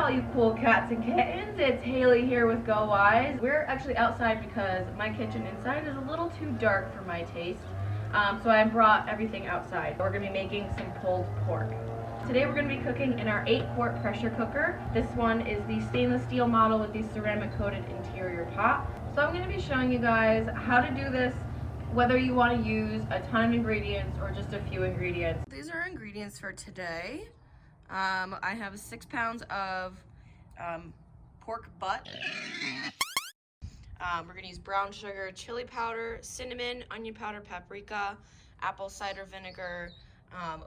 all you cool cats and kittens. It's Hailey here with GoWISE. We're actually outside because my kitchen inside is a little too dark for my taste. So I brought everything outside. We're gonna be making some pulled pork. Today we're gonna be cooking in our 8-quart pressure cooker. This one is the stainless steel model with the ceramic coated interior pot. So I'm gonna be showing you guys how to do this, whether you wanna use a ton of ingredients or just a few ingredients. These are our ingredients for today. I have 6 pounds of pork butt. We're gonna use brown sugar, chili powder, cinnamon, onion powder, paprika, apple cider vinegar,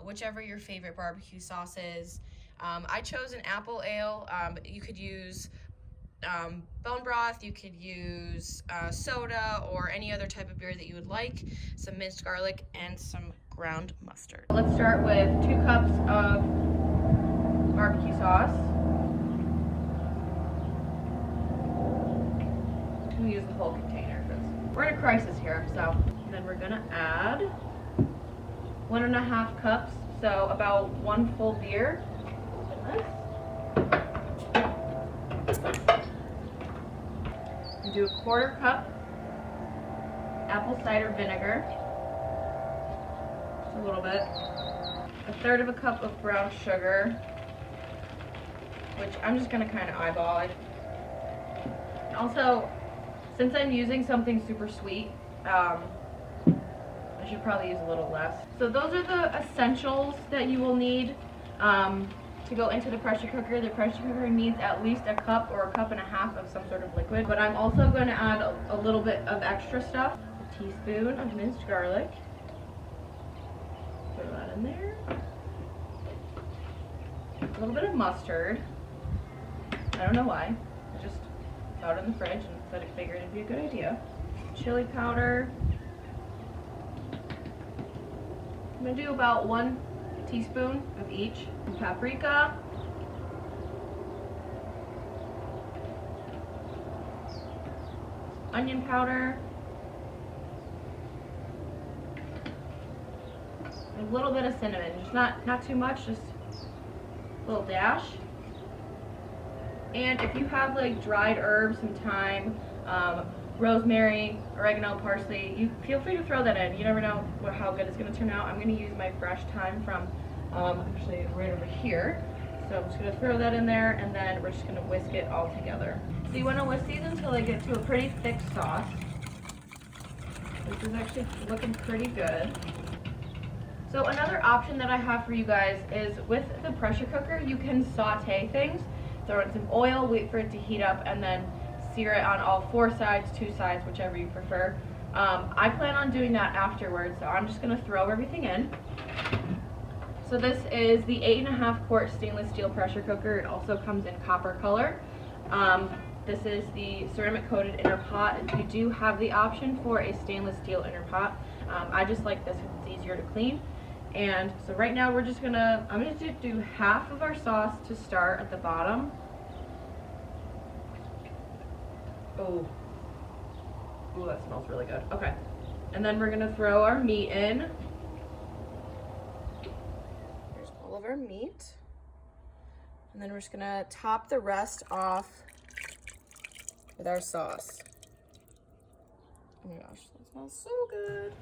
whichever your favorite barbecue sauce is. I chose an apple ale. You could use bone broth, you could use soda or any other type of beer that you would like, some minced garlic, and some ground mustard. Let's start with 2 cups of barbecue sauce. I'm gonna use the whole container because we're in a crisis here. So then we're gonna add 1.5 cups, so about 1 full beer in this. We do 1/4 cup apple cider vinegar, just a little bit. 1/3 cup of brown sugar, which I'm just gonna kind of eyeball it. Also, since I'm using something super sweet, I should probably use a little less. So those are the essentials that you will need to go into the pressure cooker. The pressure cooker needs at least 1 cup or 1.5 cups of some sort of liquid, but I'm also going to add a little bit of extra stuff. A teaspoon of minced garlic. Throw that in there. A little bit of mustard. I don't know why. I just saw it in the fridge and said I figured it'd be a good idea. Chili powder. I'm gonna do about 1 teaspoon of each. Paprika. Onion powder. A little bit of cinnamon, just not too much, just a little dash. And if you have like dried herbs, some thyme, rosemary, oregano, parsley, you feel free to throw that in. You never know how good it's going to turn out. I'm going to use my fresh thyme from actually right over here. So I'm just going to throw that in there, and then we're just going to whisk it all together. So you want to whisk these until they get to a pretty thick sauce. This is actually looking pretty good. So another option that I have for you guys is with the pressure cooker, you can saute things. Throw in some oil, wait for it to heat up, and then sear it on all 4 sides, 2 sides, whichever you prefer. I plan on doing that afterwards, so I'm just going to throw everything in. So this is the 8.5 quart stainless steel pressure cooker. It also comes in copper color. This is the ceramic coated inner pot. You do have the option for a stainless steel inner pot. I just like this because it's easier to clean. And so right now I'm gonna do half of our sauce to start at the bottom. Oh, that smells really good. Okay, and then we're gonna throw our meat in. Here's all of our meat. And then we're just gonna top the rest off with our sauce. Oh my gosh, that smells so good.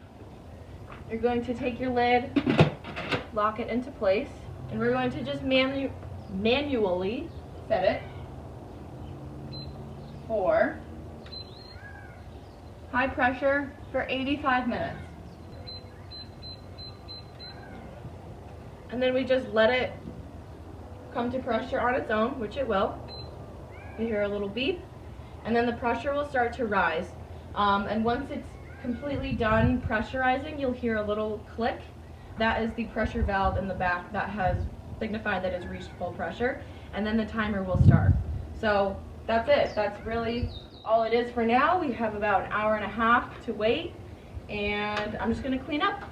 You're going to take your lid, lock it into place, and we're going to just manually set it for high pressure for 85 minutes. And then we just let it come to pressure on its own, which it will. You hear a little beep, and then the pressure will start to rise. And once it's completely done pressurizing, you'll hear a little click. That is the pressure valve in the back that has signified that it's reached full pressure, and then the timer will start. So that's it. That's really all it is for now. We have about 1.5 hours to wait, and I'm just going to clean up.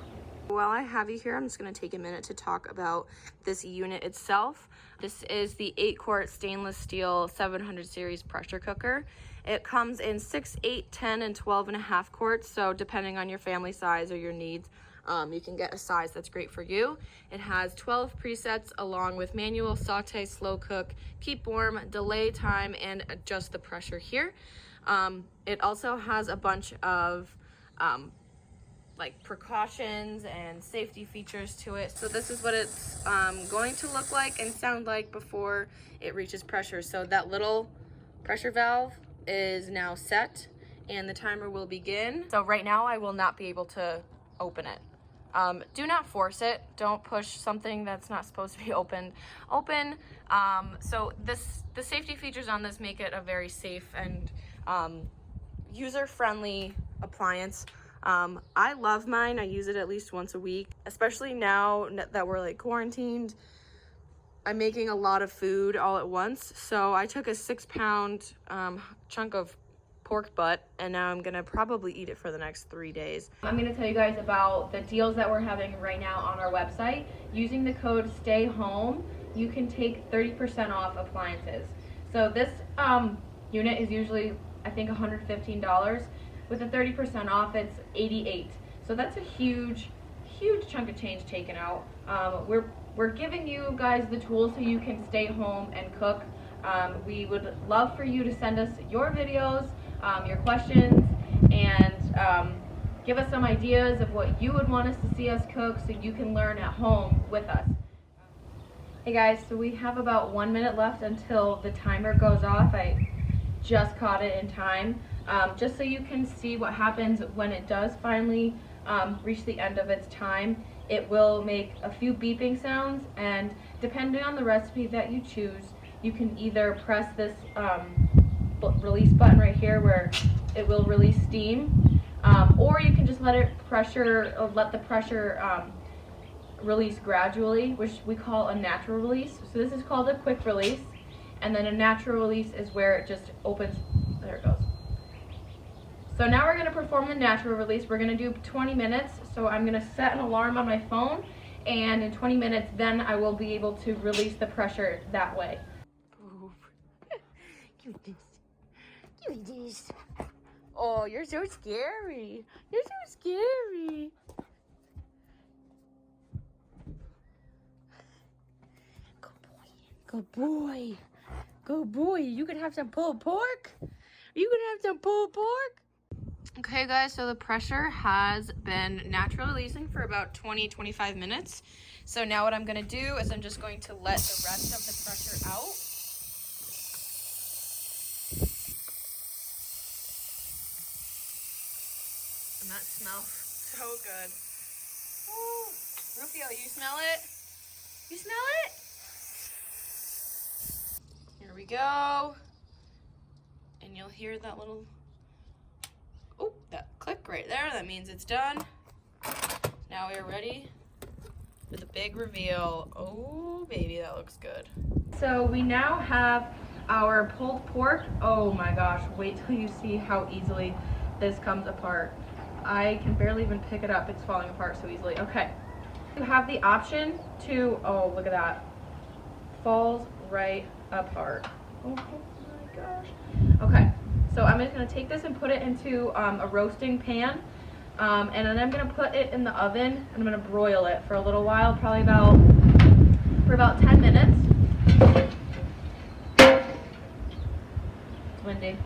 While I have you here, I'm just going to take a minute to talk about this unit itself. This is the 8-quart stainless steel 700 series pressure cooker. It comes in 6, 8, 10, and 12.5 quarts, so depending on your family size or your needs, You can get a size that's great for you. It has 12 presets along with manual, saute, slow cook, keep warm, delay time, and adjust the pressure here. It also has a bunch of like precautions and safety features to it. So this is what it's going to look like and sound like before it reaches pressure. So that little pressure valve is now set and the timer will begin. So right now I will not be able to open it. Do not force it. Don't push something that's not supposed to be open. So the safety features on this make it a very safe and user-friendly appliance. I love mine. I use it at least once a week, especially now that we're like quarantined. I'm making a lot of food all at once. So I took a 6-pound chunk of pork butt and now I'm gonna probably eat it for the next 3 days. I'm gonna tell you guys about the deals that we're having right now on our website. Using the code STAYHOME, you can take 30% off appliances. So this unit is usually, I think, $115. With the 30% off, it's $88. So that's a huge chunk of change taken out. We're giving you guys the tools so you can stay home and cook. We would love for you to send us your videos, your questions, and give us some ideas of what you would want us to see us cook so you can learn at home with us. Hey guys, so we have about 1 minute left until the timer goes off. I just caught it in time. Just so you can see what happens when it does finally reach the end of its time. It will make a few beeping sounds, and depending on the recipe that you choose, you can either press this release button right here where it will release steam, or you can just let the pressure release gradually, which we call a natural release. So this is called a quick release, and then a natural release is where it just opens. There it goes. So now we're going to perform the natural release. We're going to do 20 minutes. So I'm going to set an alarm on my phone, and in 20 minutes then I will be able to release the pressure that way. Give this. Oh, you're so scary. You're so scary. Good boy. Good boy. You can have some pulled pork. You can have some pulled pork. Okay guys, so the pressure has been naturally releasing for about 20-25 minutes. So now what I'm going to do is I'm just going to let the rest of the pressure out. And that smells so good. Woo. Rufio, you smell it? You smell it? Here we go. And you'll hear that little, oh, that click right there. That means it's done. Now we are ready for the big reveal. Oh, baby, that looks good. So we now have our pulled pork. Oh my gosh, wait till you see how easily this comes apart. I can barely even pick it up. It's falling apart so easily. Okay. You have the option to, oh, look at that. Falls right apart. Oh my gosh. Okay, so I'm just going to take this and put it into a roasting pan, and then I'm going to put it in the oven, and I'm going to broil it for a little while, probably for about 10 minutes. It's windy.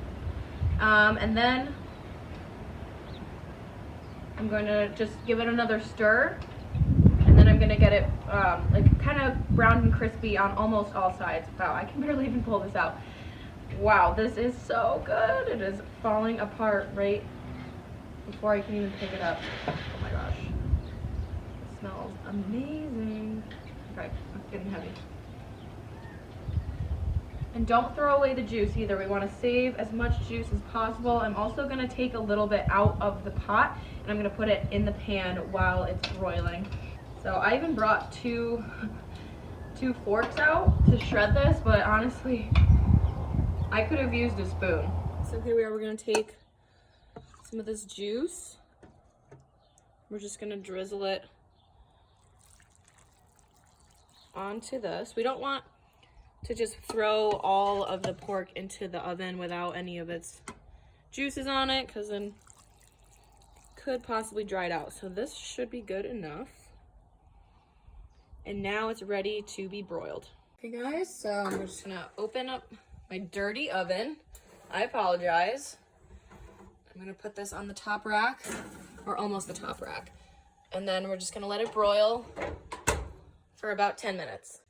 And then I'm going to just give it another stir, and then I'm going to get it like kind of brown and crispy on almost all sides. Wow, I can barely even pull this out. Wow, this is so good. It is falling apart right before I can even pick it up. Oh my gosh. It smells amazing. Okay, it's getting heavy. And don't throw away the juice either. We want to save as much juice as possible. I'm also going to take a little bit out of the pot, and I'm going to put it in the pan while it's broiling. So I even brought two forks out to shred this, but honestly, I could have used a spoon. So here we are, we're gonna take some of this juice. We're just gonna drizzle it onto this. We don't want to just throw all of the pork into the oven without any of its juices on it, because then it could possibly dry it out. So this should be good enough. And now it's ready to be broiled. Okay guys, so I'm just gonna open up my dirty oven. I apologize. I'm gonna put this on the top rack, or almost the top rack. And then we're just gonna let it broil for about 10 minutes.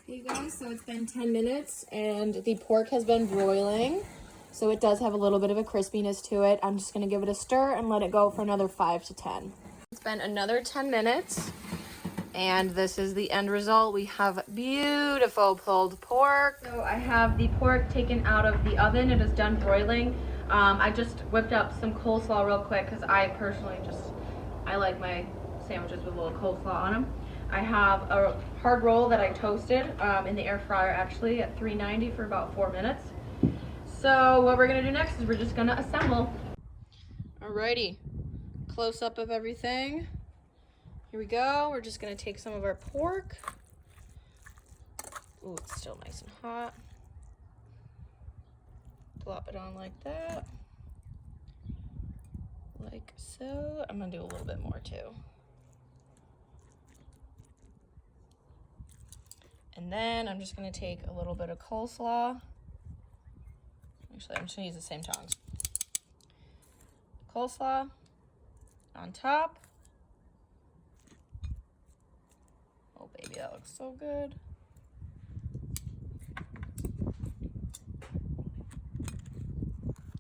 Okay you guys, so it's been 10 minutes and the pork has been broiling. So it does have a little bit of a crispiness to it. I'm just gonna give it a stir and let it go for another 5 to 10. It's been another 10 minutes and this is the end result. We have beautiful pulled pork. So I have the pork taken out of the oven. It is done broiling. I just whipped up some coleslaw real quick because I personally I like my sandwiches with a little coleslaw on them. I have a hard roll that I toasted in the air fryer actually at 390 for about 4 minutes. So what we're gonna do next is we're just gonna assemble. Alrighty, close up of everything. Here we go. We're just gonna take some of our pork. Ooh, it's still nice and hot. Plop it on like that. Like so. I'm gonna do a little bit more too. And then I'm just gonna take a little bit of coleslaw. Actually, I'm just gonna use the same tongs. Coleslaw on top. Oh baby, that looks so good.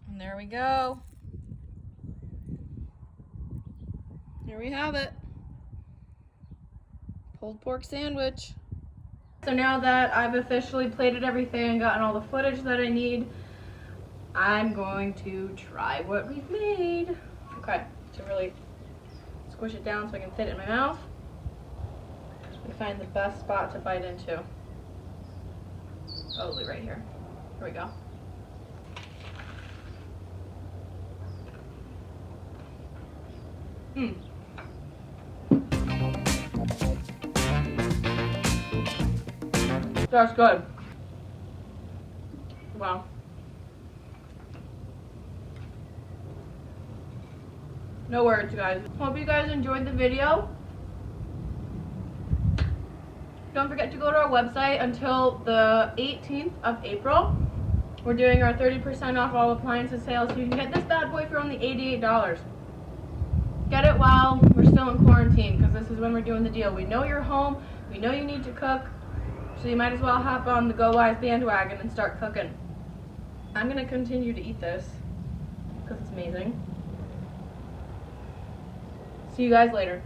And there we go. Here we have it. Pulled pork sandwich. So now that I've officially plated everything and gotten all the footage that I need, I'm going to try what we've made. Okay, to really squish it down so I can fit it in my mouth. We find the best spot to bite into. Probably right here. Here we go. That's good. Wow. No words, guys. Hope you guys enjoyed the video. Don't forget to go to our website until the 18th of April. We're doing our 30% off all appliances sales, so you can get this bad boy for only $88. Get it while we're still in quarantine, because this is when we're doing the deal. We know you're home, we know you need to cook, so you might as well hop on the GoWISE bandwagon and start cooking. I'm gonna continue to eat this, because it's amazing. See you guys later.